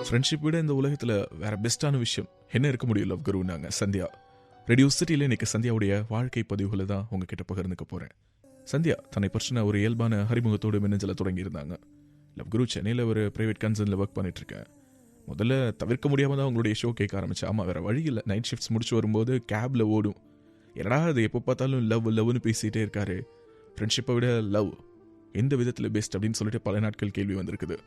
Friendship விட இந்த உலகத்தில் வேற பெஸ்ட்டான விஷயம் என்ன இருக்க முடியும் லவ் குருன்னாங்க சந்தியா. ரேடியோ சிட்டியில் இன்னைக்கு சந்தியாவுடைய வாழ்க்கை பதிவுகளை தான் உங்ககிட்ட பகிர்ந்துக்க போகிறேன். சந்தியா தன்னை பற்றின ஒரு இயல்பான அறிமுகத்தோடு மின்னஞ்சலை தொடங்கியிருந்தாங்க. லவ் குரு சென்னையில் ஒரு ப்ரைவேட் கன்சர்னில் ஒர்க் பண்ணிட்டு இருக்கேன். முதல்ல தவிர்க்க முடியாமல் தான் உங்களுடைய ஷோ கேட்க ஆரம்பிச்சேன். ஆமாம், வேறு வழி இல்லை. நைட் ஷிஃப்ட்ஸ் முடிச்சு வரும்போது கேபில் ஓடும். என்னடா அது எப்போ பார்த்தாலும் லவ் லவ்னு பேசிகிட்டே இருக்காரு. ஃப்ரெண்ட்ஷிப்பை விட லவ் எந்த விதத்தில் பெஸ்ட் அப்படின்னு சொல்லிட்டு பல நாட்கள் கேள்வி வந்திருக்குது.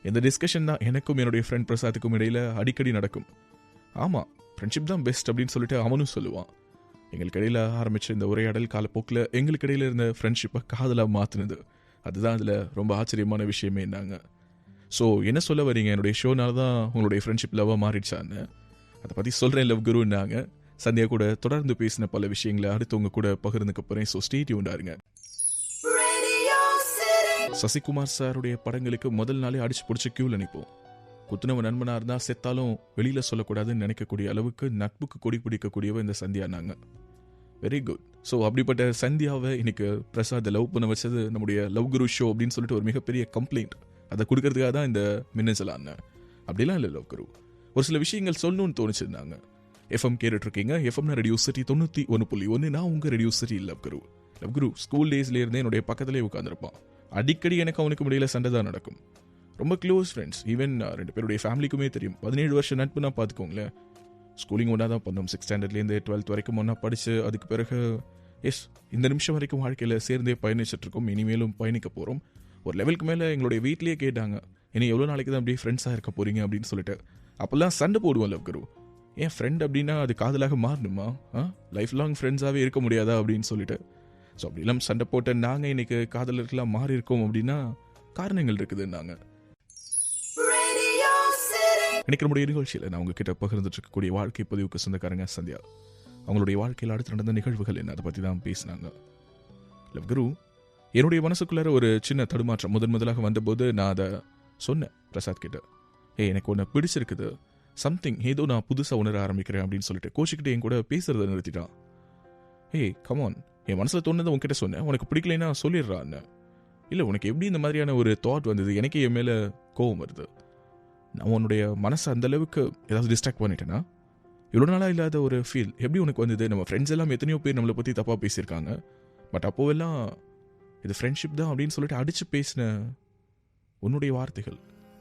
இந்த டிஸ்கஷன் தான் எனக்கும் என்னுடைய ஃப்ரெண்ட் பிரசாத்துக்கும் இடையில் அடிக்கடி நடக்கும். ஆமாம், ஃப்ரெண்ட்ஷிப் தான் பெஸ்ட் அப்படின்னு சொல்லிட்டு அவனும் சொல்லுவான். எங்களுக்கு இடையில் ஆரம்பித்த இந்த உரையாடல் காலப்போக்கில் எங்களுக்கு இடையில் இருந்த ஃப்ரெண்ட்ஷிப்பை காதலாக மாற்றினது. அதுதான் அதில் ரொம்ப ஆச்சரியமான விஷயமே என்னங்க. ஸோ என்ன சொல்ல வரீங்க, என்னுடைய ஷோனால தான் உங்களுடைய ஃப்ரெண்ட்ஷிப் லவ்வாக மாறிடுச்சான்னு அதை பற்றி சொல்கிறேன் லவ் குருன்னாங்க. சந்தியா கூட தொடர்ந்து பேசின பல விஷயங்களை அடுத்தவங்க கூட பகிர்ந்துக்க போகிறேன். So stay டியூன்டாருங்க. சசிகுமார் சாருடைய படங்களுக்கு முதல் நாளே அடிச்சு பிடிச்சி கியூவில் நிற்போம். குத்துனவன் நண்பனாக இருந்தால் செத்தாலும் வெளியில் சொல்லக்கூடாதுன்னு நினைக்கக்கூடிய அளவுக்கு நட்புக்கு கொடி பிடிக்கக்கூடியவ இந்த சந்தியானாங்க. Very good. ஸோ அப்படிப்பட்ட சந்தியாவை இன்னைக்கு பிரசாத் லவ் பண்ண வச்சது நம்முடைய லவ் குரு ஷோ அப்படின்னு சொல்லிட்டு ஒரு மிகப்பெரிய கம்ப்ளைண்ட் அதை கொடுக்கறதுக்காக தான் இந்த மின்னஞ்சலான. அப்படிலாம் இல்லை லவ் குரு, ஒரு சில விஷயங்கள் சொல்லணும்னு தோணுச்சிருந்தாங்க. எஃப்எம் கேட்டுட்ருக்கீங்க. எஃப்எம்னா ரேடியோ சிட்டி 91.1. நான் உங்கள் ரேடியோ சிட்டி லவ் குரு. லவ் குரு ஸ்கூல் டேஸ்ல இருந்தே என்னுடைய பக்கத்திலே உட்காந்துருப்பான். அடிக்கடி எனக்கு அவனுக்கு முடியல சண்டை தான் நடக்கும். ரொம்ப க்ளோஸ் ஃப்ரெண்ட்ஸ். ஈவன் ரெண்டு பேருடைய ஃபேமிலிக்குமே தெரியும். 17 வருஷம் நட்புனா பார்த்துக்கோங்களேன். ஸ்கூலிங் ஒன்றா தான் பண்ணோம். 6th ஸ்டாண்டர்ட்லேருந்து 12th வரைக்கும் ஒன்றா படித்து அதுக்கு பிறகு இந்த நிமிஷம் வரைக்கும் வாழ்க்கையில் சேர்ந்தே பயணிச்சிட்ருக்கோம். இனிமேலும் பயணிக்க போகிறோம். ஒரு லெவலுக்கு மேலே எங்களுடைய வீட்லேயே கேட்டாங்க, இனி எவ்வளோ நாளைக்கு தான் அப்படியே ஃப்ரெண்ட்ஸாக இருக்க போகிறீங்க அப்படின்னு சொல்லிட்டு. அப்போல்லாம் சண்டை போடுவோம் லவ் குரு. ஏன் ஃப்ரெண்ட் அப்படின்னா அது காதலாக மாறணுமா? லைஃப் லாங் ஃப்ரெண்ட்ஸாகவே இருக்க முடியாதா அப்படின்னு சொல்லிட்டு. ஸோ அப்படிலாம் சண்டை போட்ட நாங்கள் இன்னைக்கு காதலர்களாக மாறி இருக்கோம் அப்படின்னா காரணங்கள் இருக்குதுன்னாங்க. இன்னைக்கு நம்முடைய நிகழ்ச்சியில் நான் உங்ககிட்ட பகிர்ந்துட்டு இருக்கக்கூடிய வாழ்க்கை பதிவுக்கு சொந்தக்காரங்க சந்தியா. அவங்களுடைய வாழ்க்கையில் அடுத்து நடந்த நிகழ்வுகள் என்ன அதை பற்றி தான் பேசினாங்க. லவ் குரு, என்னுடைய மனசுக்குள்ளார ஒரு சின்ன தடுமாற்றம் முதலாக வந்தபோது நான் அதை சொன்னேன் பிரசாத் கிட்ட. எனக்கு ஒன்று பிடிச்சிருக்குது, சம்திங் ஏதோ நான் புதுசாக உணர ஆரம்பிக்கிறேன் அப்படின்னு சொல்லிட்டு கோச்சிக்கிட்டு என் கூட பேசுறதை நிறுத்திட்டான். கமான், என் மனசில் தோணுதை உன்கிட்ட சொன்னேன், உனக்கு பிடிக்கலைன்னா சொல்லிடுறான்னு. இல்லை, உனக்கு எப்படி இந்த மாதிரியான ஒரு தாட் வந்தது? எனக்கே என் மேலே கோவம் வருது. நான் உன்னுடைய மனசை அந்தளவுக்கு ஏதாவது டிஸ்ட்ராக்ட் பண்ணிட்டேன்னா? இவ்வளோ நாளாக இல்லாத ஒரு ஃபீல் எப்படி உனக்கு வந்தது? நம்ம ஃப்ரெண்ட்ஸ் எல்லாம் எத்தனையோ பேர் நம்மளை பற்றி தப்பாக பேசியிருக்காங்க. பட் அப்போவெல்லாம் இது ஃப்ரெண்ட்ஷிப் தான் அப்படின்னு சொல்லிட்டு அடித்து பேசின உன்னுடைய வார்த்தைகள்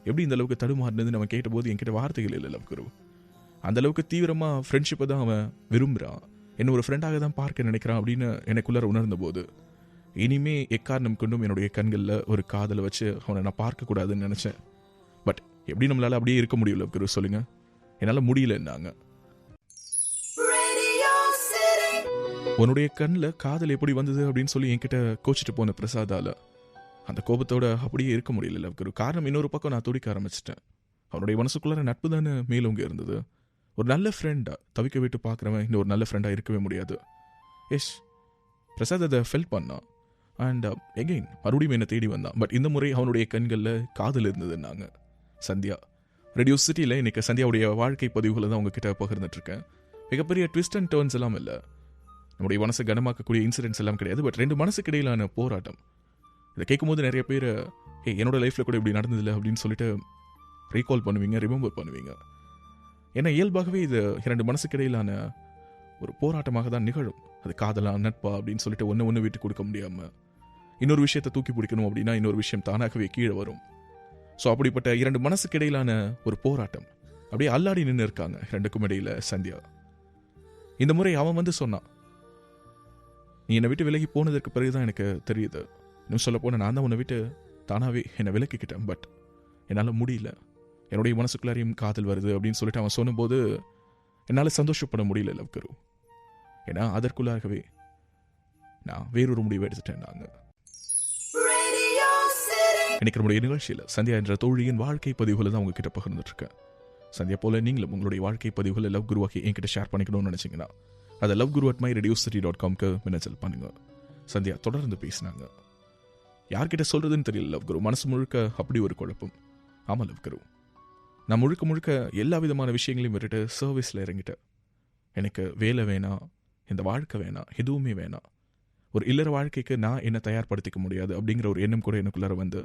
எப்படி இந்த அளவுக்கு தடுமாறினது நம்ம கேட்டபோது என்கிட்ட வார்த்தைகள் இல்லை லவ் குரு. அந்தளவுக்கு தீவிரமாக ஃப்ரெண்ட்ஷிப்பை தான் அவன் விரும்புகிறான், என்ன ஒரு ஃப்ரெண்டாக தான் பார்க்க நினைக்கிறான் அப்படின்னு எனக்குள்ளார உணர்ந்த போது இனிமே எக்காரணம் கொண்டும் என்னுடைய கண்களில் ஒரு காதலை வச்சு அவனை நான் பார்க்கக்கூடாதுன்னு நினச்சேன். பட் எப்படி நம்மளால் அப்படியே இருக்க முடியல குரு சொல்லுங்க? என்னால் முடியலன்னாங்க. உன்னுடைய கண்ணில் காதல் எப்படி வந்தது அப்படின்னு சொல்லி என்கிட்ட கோச்சிட்டு போன பிரசாதால அந்த கோபத்தோட அப்படியே இருக்க முடியல லவ் குரு. காரணம், இன்னொரு பக்கம் நான் துடிக்க ஆரம்பிச்சிட்டேன். அவனுடைய மனசுக்குள்ளார நட்பு தானே மேலோங்க இருந்தது. ஒரு நல்ல ஃப்ரெண்டா தவிக்க விட்டு பார்க்குறவன் இன்னொரு நல்ல ஃப்ரெண்டாக இருக்கவே முடியாது. பிரசாத் அதை ஃபெல் பண்ணான். அண்ட் எகெயின் மறுபடியும் என்னை தேடி வந்தான். பட் இந்த முறை அவனுடைய கண்களில் காதல் இருந்ததுன்னாங்க சந்தியா. ரேடியோ சிட்டியில் இன்னைக்கு சந்தியாவுடைய வாழ்க்கை பதிவுகளை தான் உங்ககிட்ட பகிர்ந்துட்டு இருக்கேன். மிகப்பெரிய ட்விஸ்ட் அண்ட் டர்ன்ஸ் எல்லாம் இல்லை, நம்முடைய மனசை கனமாக்கக்கூடிய இன்சிடென்ட்ஸ் எல்லாம் கிடையாது. பட் ரெண்டு மனசுக்கு இடையிலான போராட்டம். இதை கேட்கும்போது நிறைய பேர் என்னோட லைஃப்பில் கூட இப்படி நடந்ததில்லை அப்படின்னு சொல்லிட்டு ரீகால் பண்ணுவீங்க, ரிமெம்பர் பண்ணுவீங்க. ஏன்னா இயல்பாகவே இது இரண்டு மனசுக்கு இடையிலான ஒரு போராட்டமாக தான் நிகழும். அது காதலா நட்பா அப்படின்னு சொல்லிட்டு ஒன்று விட்டு கொடுக்க முடியாமல் இன்னொரு விஷயத்தை தூக்கி பிடிக்கணும் அப்படின்னா இன்னொரு விஷயம் தானாகவே கீழே வரும். ஸோ அப்படிப்பட்ட இரண்டு மனசுக்கு இடையிலான ஒரு போராட்டம் அப்படியே அல்லாடி நின்று இருக்காங்க ரெண்டுக்கும் இடையில சந்தியா. இந்த முறை அவன் வந்து சொன்னான், நீ என்னை விட்டு விலகி போனதற்கு பிறகுதான் எனக்கு தெரியுது, இன்னும் சொல்ல போன நான் தான் உன்னை விட்டு தானாகவே என்னை விலக்கிக்கிட்டேன். பட் என்னால் முடியல, என்னுடைய மனசுக்குள்ளாரையும் காதல் வருது அப்படின்னு சொல்லிட்டு அவன் சொன்னபோது என்னால் சந்தோஷப்பட முடியல லவ் குரு. ஏன்னா அதற்குள்ளாகவே நான் வேறொரு முடிவை எடுத்துட்டேன். நாங்கள் இன்னைக்கு நம்முடைய நிகழ்ச்சியில் சந்தியா என்ற தோழியின் வாழ்க்கை பதிவுகளை தான் உங்ககிட்ட பகிர்ந்துட்டு இருக்கேன். சந்தியா போல நீங்களும் உங்களுடைய வாழ்க்கை பதிவுகளை லவ் குருவாக்கி என்கிட்ட ஷேர் பண்ணிக்கணும்னு நினைச்சீங்கன்னா அதை loveguru@myradiocity.com மின்னஞ்சல் பண்ணுங்க. சந்தியா தொடர்ந்து பேசினாங்க. யார்கிட்ட சொல்றதுன்னு தெரியல லவ் குரு, மனசு முழுக்க அப்படி ஒரு குழப்பம். ஆமாம் லவ் குரு, நான் முழுக்க எல்லா விதமான விஷயங்களையும் விட்டுட்டு சர்வீஸில் இறங்கிட்டேன். எனக்கு வேலை வேணாம், இந்த வாழ்க்கை வேணாம், எதுவுமே வேணாம். ஒரு இல்லற வாழ்க்கைக்கு நான் என்ன தயார்படுத்திக்க முடியாது அப்படிங்கிற ஒரு எண்ணம் கூட எனக்குள்ளார வந்து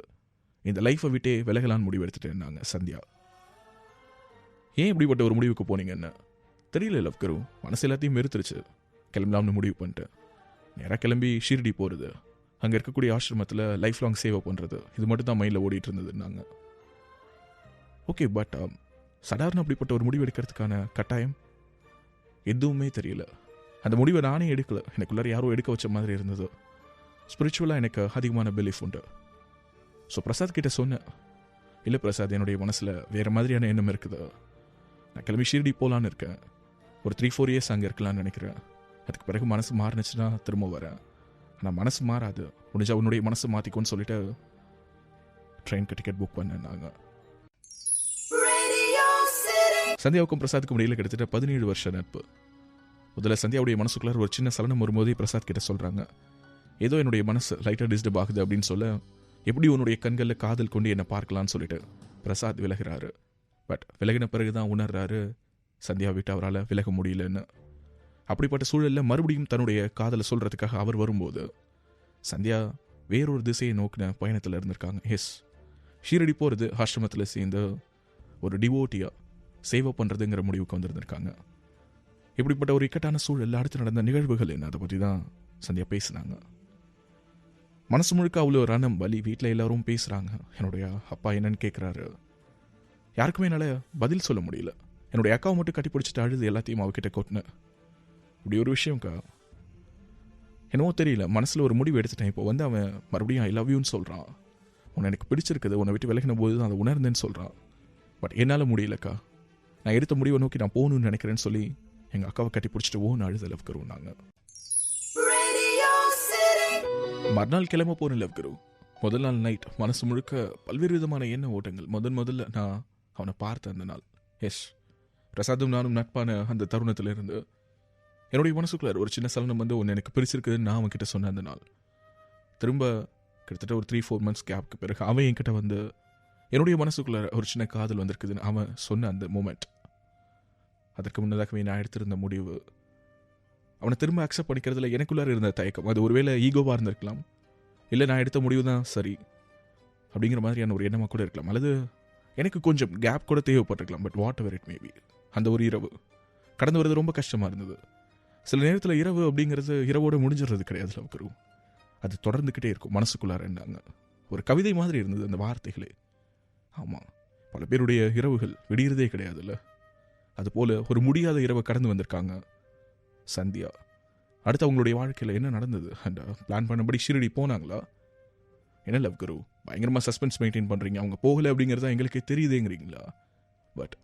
இந்த லைஃப்பை விட்டே விலகலான்னு முடிவு எடுத்துட்டேன் நாங்கள் சந்தியா. ஏன் இப்படிப்பட்ட ஒரு முடிவுக்கு போனீங்கன்னு தெரியல லவ் குரு. மனசு எல்லாத்தையும் வெறுத்துருச்சு. கிளம்பலாம்னு முடிவு பண்ணிட்டு நேராக கிளம்பி ஷீரடி போகிறது, அங்கே இருக்கக்கூடிய ஆசிரமத்தில் லைஃப் லாங் சேவை பண்ணுறது, இது மட்டும் தான் மைண்டில் ஓடிட்டு இருந்ததுன்னாங்க. ஓகே, பட் சாதாரண அப்படிப்பட்ட ஒரு முடிவு எடுக்கிறதுக்கான கட்டாயம் எதுவுமே தெரியல. அந்த முடிவை நானே எடுக்கல, எனக்குள்ளார யாரோ எடுக்க வச்ச மாதிரி இருந்தது. ஸ்பிரிச்சுவலாக எனக்கு அதிகமான பிலீஃப் உண்டு. ஸோ பிரசாத் கிட்ட சொன்னேன், இல்லை பிரசாத், என்னுடைய மனசில் வேறு மாதிரியான எண்ணம் இருக்குது. நான் கிளம்பி ஷீரடி போகலான்னு இருக்கேன். ஒரு 3-4 இயர்ஸ் அங்கே இருக்கலான்னு நினைக்கிறேன். அதுக்கு பிறகு மனசு மாறினுச்சுன்னா திரும்ப வரேன். ஆனால் மனசு மாறாது, முடிஞ்சா உன்னுடைய மனசு மாற்றிக்கோன்னு சொல்லிட்டு ட்ரெயினுக்கு டிக்கெட் புக் பண்ணேன். நாங்கள் சந்தியாவுக்கும் பிரசாத்துக்கும் இடையில கிட்டத்தட்ட 17 வருஷம் நட்பு. முதல்ல சந்தியாவுடைய மனசுக்குள்ளார ஒரு சின்ன சலனம் வரும்போதே பிரசாத் கிட்ட சொல்கிறாங்க, ஏதோ என்னுடைய மனசு லைட்டாக டிஸ்டர்ப் ஆகுது அப்படின்னு சொல்ல, எப்படி உன்னுடைய கண்களில் காதல் கொண்டு என்னை பார்க்கலான்னு சொல்லிட்டு பிரசாத் விலகிறாரு. பட் விலகின பிறகு தான் உணர்றாரு சந்தியா விட்டு அவரால் விலக முடியலன்னு. அப்படிப்பட்ட சூழலில் மறுபடியும் தன்னுடைய காதலை சொல்கிறதுக்காக அவர் வரும்போது சந்தியா வேறொரு திசையை நோக்கின பயணத்தில் இருந்திருக்காங்க. எஸ், ஷீரடி போகிறது, ஆசிரமத்தில் சேர்ந்து ஒரு டிவோட்டியாக சேவை பண்ணுறதுங்கிற முடிவுக்கு வந்திருந்திருக்காங்க. இப்படிப்பட்ட ஒரு இக்கட்டான சூழலில் அடுத்து நடந்த நிகழ்வுகள் என்ன, அதை பற்றி தான் சந்தியா பேசினாங்க. மனசு முழுக்க அவ்வளோ ரணம், வலி. வீட்டில் எல்லாரும் பேசுகிறாங்க. என்னுடைய அப்பா என்னன்னு கேட்குறாரு. யாருக்குமே என்னால் பதில் சொல்ல முடியல. என்னுடைய அக்காவை மட்டும் கட்டி பிடிச்சிட்டு அழுது எல்லாத்தையும் அவகிட்ட கொட்டினேன். இப்படி ஒரு விஷயம்க்கா, என்னவோ தெரியல, மனசில் ஒரு முடிவு எடுத்துட்டேன். இப்போ வந்து அவன் மறுபடியும் ஐ லவ் யூன்னு சொல்கிறான். உன்னை எனக்கு பிடிச்சிருக்குது, உன்னை விட்டு விலகின போது தான் அதை உணர்ந்தேன்னு சொல்கிறான். பட் என்னால் முடியலக்கா. நான் எடுத்த முடிவை நோக்கி நான் போகணும்னு நினைக்கிறேன்னு சொல்லி எங்கள் அக்காவை கட்டி பிடிச்சிட்டு ஓன்னு அழுத லவ் குரு. நாங்கள் மறுநாள் கிளம்ப போன லவ் குரு. முதல் நாள் நைட் மனசு முழுக்க பல்வேறு விதமான எண்ண ஓட்டங்கள். முதல்ல நான் அவனை பார்த்த அந்த நாள். எஸ், பிரசாதும் நானும் நட்பான அந்த தருணத்திலிருந்து என்னுடைய மனசுக்குள்ள ஒரு சின்ன சலனம் வந்து ஒன்று எனக்கு பிரிச்சிருக்குதுன்னு நான் அவன்கிட்ட சொன்ன அந்த நாள். திரும்ப கிட்டத்தட்ட ஒரு 3-4 மந்த்ஸ் கேப்க்கு பிறகு அவன் என்கிட்ட வந்து என்னுடைய மனசுக்குள்ள ஒரு சின்ன காதல் வந்திருக்குதுன்னு அவன் சொன்ன அந்த மூமெண்ட். அதற்கு முன்னதாகவே நான் எடுத்திருந்த முடிவு, அவனை திரும்ப அக்செப்ட் பண்ணிக்கிறதுல எனக்குள்ளார இருந்த தயக்கம். அது ஒருவேளை ஈகோவாக இருந்திருக்கலாம், இல்லை நான் எடுத்த முடிவு தான் சரி அப்படிங்கிற மாதிரியான ஒரு எண்ணமாக கூட இருக்கலாம், அல்லது எனக்கு கொஞ்சம் கேப் கூட தேவைப்பட்டிருக்கலாம். But whatever it maybe, அந்த ஒரு இரவு கடந்து வருது ரொம்ப கஷ்டமாக இருந்தது. சில நேரத்தில் இரவு அப்படிங்கிறது இரவோடு முடிஞ்சிடுறது கிடையாது லவ் குரு. அது தொடர்ந்துக்கிட்டே இருக்கும் மனசுக்குள்ளார. இருந்தாங்க ஒரு கவிதை மாதிரி இருந்தது அந்த வார்த்தைகளே. ஆமாம், பல பேருடைய இரவுகள் விடியறதே கிடையாதுல்ல. அதுபோல் ஒரு முடியாத இரவை கடந்து வந்திருக்காங்க சந்தியா. அடுத்து அவங்களுடைய வாழ்க்கையில் என்ன நடந்தது, அண்ட் பிளான் பண்ணபடி ஷீரடி போனாங்களா என்ன லவ் குரு? பயங்கரமாக சஸ்பென்ஸ் மெயின்டைன் பண்ணுறீங்க. அவங்க போகலை அப்படிங்கிறது தான் எங்களுக்கே தெரியுதேங்கிறீங்களா? பட்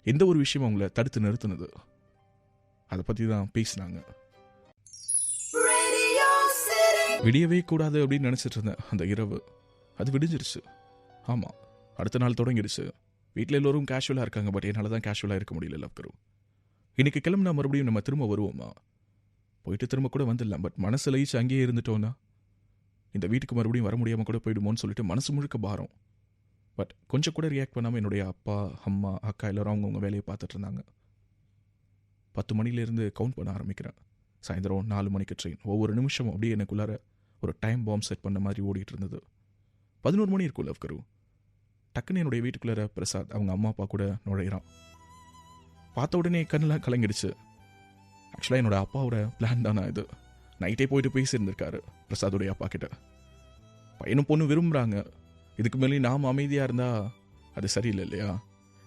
எந்த ஒரு விஷயம் அவங்கள தடுத்து நிறுத்தினது, அதை பற்றி தான் பேசினாங்க. விடியவே கூடாது அப்படின்னு நினச்சிட்டு இருந்தேன் அந்த இரவு. அது விடிஞ்சிருச்சு. ஆமாம், அடுத்த நாள் தொடங்கிடுச்சு. வீட்டில் எல்லோரும் கேஷுவலாக இருக்காங்க. பட் என்னால் தான் கேஷுவலாக இருக்க முடியல லவ் குரு. இன்றைக்கி கிளம்புனா மறுபடியும் நம்ம திரும்ப வருவோமா? போயிட்டு திரும்ப கூட வந்துடலாம். பட் மனசு லயிச்சு அங்கேயே இருந்துட்டோன்னா இந்த வீட்டுக்கு மறுபடியும் வர முடியாமல் கூட போயிடுமோன்னு சொல்லிட்டு மனசு முழுக்க பாரம். பட் கொஞ்சம் கூட ரியாக்ட் பண்ணாமல் என்னுடைய அப்பா, அம்மா, அக்கா எல்லோரும் அவங்கவுங்க வேலையை பார்த்துட்டு இருந்தாங்க. 10 மணிலேருந்து கவுண்ட் பண்ண ஆரம்பிக்கிறேன். சாயந்தரம் 4 மணிக்கு ட்ரெயின். ஒவ்வொரு நிமிஷமும் அப்படியே எனக்குள்ளார ஒரு டைம் பாம் செட் பண்ண மாதிரி ஓடிட்டு இருந்தது. 11 மணி இருக்கும் லவ் குரு. டக்குன்னு என்னுடைய வீட்டுக்குள்ளார பிரசாத் அவங்க அம்மா அப்பா கூட நுழையிறான். பார்த்த உடனே கண்ணெலாம் கலங்கிடுச்சு. ஆக்சுவலாக என்னோட அப்பாவோட பிளான் தானே இது. நைட்டே போயிட்டு பேசியிருந்திருக்காரு பிரசாதுடைய அப்பா கிட்ட. பையனும் பொண்ணு விரும்புகிறாங்க, இதுக்கு மேலேயும் நாம் அமைதியாக இருந்தால் அது சரியில்லை இல்லையா,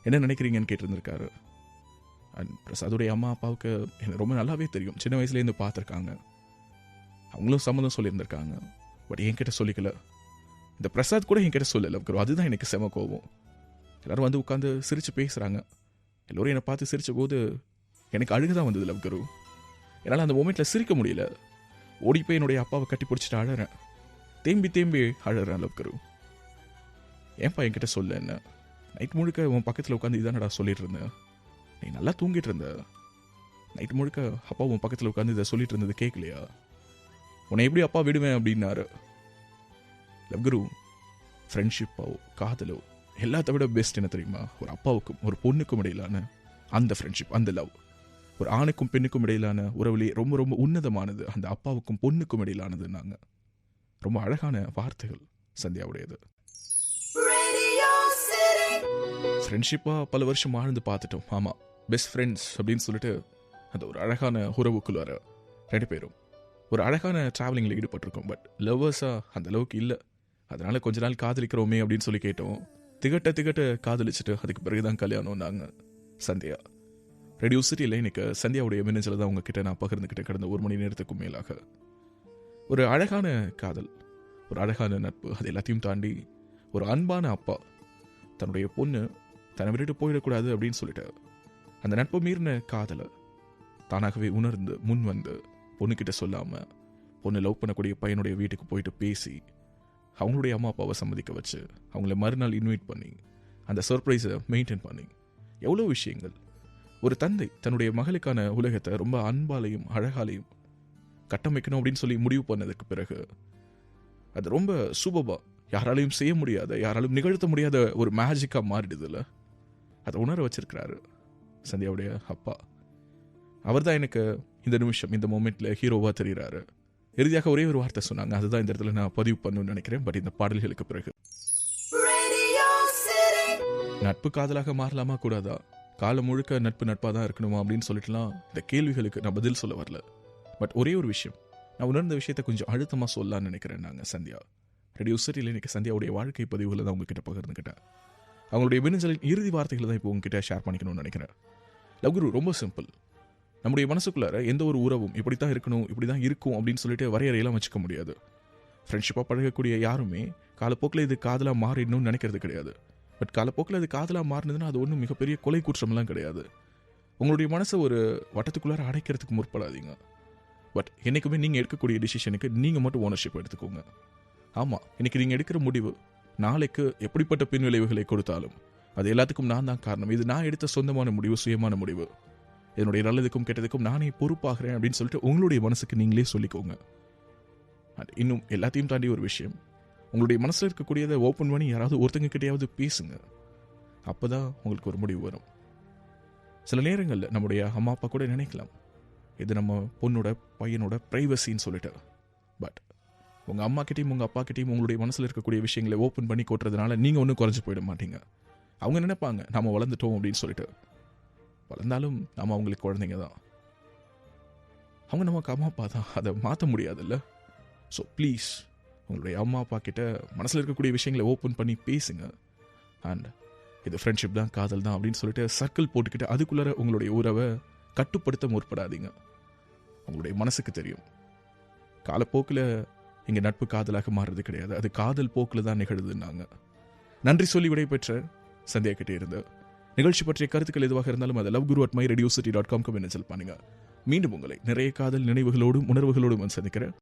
என்ன நினைக்கிறீங்கன்னு கேட்டிருந்திருக்காரு. அண்ட் பிரசாதுடைய அம்மா அப்பாவுக்கு எனக்கு ரொம்ப நல்லாவே தெரியும், சின்ன வயசுலேருந்து பார்த்துருக்காங்க. அவங்களும் சம்மதம் சொல்லியிருந்திருக்காங்க. பட் என்கிட்ட சொல்லிக்கல. இந்த பிரசாத் கூட என்கிட்ட சொல்லலை லவ் குரு. அதுதான் எனக்கு செம கோவம். எல்லோரும் வந்து உட்காந்து சிரித்து பேசுகிறாங்க. எல்லோரும் என்னை பார்த்து சிரித்த போது எனக்கு அழுகுதான் வந்தது லவ் குரு. என்னால் அந்த மொமெண்ட்டில் சிரிக்க முடியல. ஓடி போய் என்னுடைய அப்பாவை கட்டி பிடிச்சிட்டு அழறேன். தேம்பி அழறேன் லவ் குரு. ஏன்பா என்கிட்ட சொல்ல, என்ன நைட் முழுக்க உன் பக்கத்தில் உட்காந்து இதானடா சொல்லிட்டு இருந்தேன். நீ நல்லா தூங்கிட்டு இருந்த. நைட் முழுக்க அப்பா உன் பக்கத்தில் உட்காந்து இதை சொல்லிட்டு இருந்தது கேட்கலையா? உன்னை எப்படி அப்பா விடுவேன் அப்படின்னாரு லவ் குரு. ஃப்ரெண்ட்ஷிப்போ காதலோ எல்லாத்த விட பெஸ்ட் என்ன தெரியுமா? ஒரு அப்பாவுக்கும் ஒரு பொண்ணுக்கும் இடையிலான அந்த ஃப்ரெண்ட்ஷிப், அந்த லவ். ஒரு ஆணுக்கும் பெண்ணுக்கும் இடையிலான உறவுலேயே ரொம்ப ரொம்ப உன்னதமானது அந்த அப்பாவுக்கும் பொண்ணுக்கும் இடையிலானதுன்னாங்க. ரொம்ப அழகான வார்த்தைகள் சந்தியாவுடையது. ஃப்ரெண்ட்ஷிப்பாக பல வருஷம் வாழ்ந்து பார்த்துட்டோம். ஆமாம், பெஸ்ட் ஃப்ரெண்ட்ஸ் அப்படின்னு சொல்லிட்டு அந்த ஒரு அழகான உறவுக்குள்ளார 2 பேரும் ஒரு அழகான ட்ராவலிங்கில் ஈடுபட்டிருக்கோம். பட் லவ்வர்ஸாக அந்த அளவுக்கு இல்லை. அதனால கொஞ்ச நாள் காதலிக்கிறோமே அப்படின்னு சொல்லி கேட்டோம். திகட்ட காதலிச்சுட்டு அதுக்கு பிறகுதான் கல்யாணம். நாங்கள் சந்தியா ரேடியோ சிட்டியில் இன்னைக்கு சந்தியாவுடைய மின்னஞ்சலை தான் உங்ககிட்ட நான் பகிர்ந்துக்கிட்டேன். கடந்த 1 மணி நேரத்துக்கும் மேலாக ஒரு அழகான காதல், ஒரு அழகான நட்பு, அது எல்லாத்தையும் தாண்டி ஒரு அன்பான அப்பா தன்னுடைய பொண்ணு தன்னை விட்டுட்டு போயிடக்கூடாது அப்படின்னு சொல்லிட்டு அந்த நட்பு மீறின காதலை தானாகவே உணர்ந்து முன் வந்து பொண்ணுக்கிட்ட சொல்லாமல் பொண்ணு லவ் பண்ணக்கூடிய பையனுடைய வீட்டுக்கு போயிட்டு பேசி அவங்களுடைய அம்மா அப்பாவை சம்மதிக்க வச்சு அவங்கள மறுநாள் இன்வைட் பண்ணி அந்த சர்ப்ரைஸை மெயின்டைன் பண்ணி எவ்வளோ விஷயங்கள். ஒரு தந்தை தன்னுடைய மகளுக்கான உலகத்தை ரொம்ப அன்பாலையும் அழகாலையும் கட்டமைக்கணும் அப்படின்னு சொல்லி முடிவு பண்ணதுக்கு பிறகு அது ரொம்ப சூப்பராக யாராலையும் செய்ய முடியாத, யாராலும் நிகழ்த்த முடியாத ஒரு மேஜிக்காக மாறிடுது இல்லை. அதை உணர வச்சிருக்கிறாரு சந்தியாவுடைய அப்பா. அவர் தான் எனக்கு இந்த நிமிஷம் இந்த மொமெண்ட்ல ஹீரோவாக தெரிகிறாரு. இறுதியாக ஒரே ஒரு வார்த்தை சொன்னாங்க, அதுதான் இந்த இடத்துல நான் பதிவு பண்ணணும்னு நினைக்கிறேன். பட் இந்த பாடல்களுக்கு பிறகு நட்பு காதலாக மாறலாமா கூடாதா, காலம் முழுக்க நட்பாக தான் இருக்கணுமா அப்படின்னு சொல்லிட்டுலாம் இந்த கேள்விகளுக்கு நான் பதில் சொல்ல வரல. பட் ஒரே ஒரு விஷயம், நான் உணர்ந்த விஷயத்தை கொஞ்சம் அழுத்தமாக சொல்லலான்னு நினைக்கிறேன். நாங்கள் சந்தியா ரேடியோ சிட்டியில் இன்னைக்கு சந்தியாவுடைய வாழ்க்கை பதிவுகளை தான் உங்ககிட்ட பகிர்ந்துக்கிட்டேன். அவங்களுடைய மின்னஞ்சலின் இறுதி வார்த்தைகளை தான் இப்போ உங்ககிட்ட ஷேர் பண்ணிக்கணும்னு நினைக்கிறேன். லவ் குரு ரொம்ப சிம்பிள். நம்முடைய மனசுக்குள்ளார எந்த ஒரு உறவும் இப்படி தான் இருக்கணும், இப்படி தான் இருக்கும் அப்படின்னு சொல்லிட்டு வரையறையெல்லாம் வச்சுக்க முடியாது. ஃப்ரெண்ட்ஷிப்பாக பழகக்கூடிய யாருமே காலப்போக்கில் இது காதலாக மாறிடணும்னு நினைக்கிறது கிடையாது. பட் காலப்போக்கில் அது காதலாக மாறினதுன்னா அது ஒன்றும் மிகப்பெரிய கொலை குற்றமெல்லாம் கிடையாது. உங்களுடைய மனசை ஒரு வட்டத்துக்குள்ளார அடைக்கிறதுக்கு முற்படாதீங்க. பட் என்றைக்குமே நீங்கள் எடுக்கக்கூடிய டிசிஷனுக்கு நீங்கள் மட்டும் ஓனர்ஷிப் எடுத்துக்கோங்க. ஆமாம், இன்னைக்கு நீங்கள் எடுக்கிற முடிவு நாளைக்கு எப்படிப்பட்ட பின் விளைவுகளை கொடுத்தாலும் அது எல்லாத்துக்கும் நான் தான் காரணம். இது நான் எடுத்த சொந்தமான முடிவு, சுயமான முடிவு. என்னுடைய நல்லதுக்கும் கெட்டதுக்கும் நானே பொறுப்பாகிறேன் அப்படின்னு சொல்லிட்டு உங்களுடைய மனசுக்கு நீங்களே சொல்லிக்கோங்க. இன்னும் எல்லாத்தையும் தாண்டி ஒரு விஷயம், உங்களுடைய மனசில் இருக்கக்கூடியதை ஓப்பன் பண்ணி யாராவது ஒருத்தங்க கிட்டையாவது பேசுங்க. அப்போ தான் உங்களுக்கு ஒரு முடிவு வரும். சில நேரங்களில் நம்முடைய அம்மா அப்பா கூட நினைக்கலாம் இது நம்ம பொண்ணோட பையனோட ப்ரைவசின்னு சொல்லிட்டு. பட் உங்கள் அம்மா கிட்டையும் உங்கள் அப்பா கிட்டையும் உங்களுடைய மனசில் இருக்கக்கூடிய விஷயங்களை ஓப்பன் பண்ணி கொட்டுறதுனால நீங்கள் ஒன்றும் குறைஞ்சி போயிட மாட்டீங்க. அவங்க நினைப்பாங்க நம்ம வளர்ந்துட்டோம் அப்படின்னு சொல்லிட்டு. வளர்ந்தாலும் நம்ம அவங்களுக்கு குழந்தைங்க தான். அவங்க நமக்கு அம்மா அப்பா தான், அதை மாற்ற முடியாதுல்ல. ஸோ ப்ளீஸ் உங்களுடைய அம்மா அப்பா கிட்ட மனசில் இருக்கக்கூடிய விஷயங்களை ஓப்பன் பண்ணி பேசுங்க. அண்ட் இது ஃப்ரெண்ட்ஷிப் தான், காதல் தான் அப்படின்னு சொல்லிட்டு சர்க்கிள் போட்டுக்கிட்டு அதுக்குள்ளார உங்களுடைய உறவை கட்டுப்படுத்த முற்படாதீங்க. உங்களுடைய மனசுக்கு தெரியும் காலப்போக்கில் இங்கே நட்பு காதலாக மாறுறது கிடையாது, அது காதல் போக்கில் தான் நிகழுதுன்னாங்க. நன்றி சொல்லி விடைபெற்ற சந்தியா கிட்டே இருந்து நிகழ்ச்சி பற்றிய கருத்துக்கள் எதுவாக இருந்தாலும் அதை loveguru@myradiocity.com மின்னஞ்சல் பண்ணுங்க. மீண்டும் உங்களை நிறைய காதல் நினைவுகளோடும் உணர்வுகளோடும் சந்திக்கிறேன்.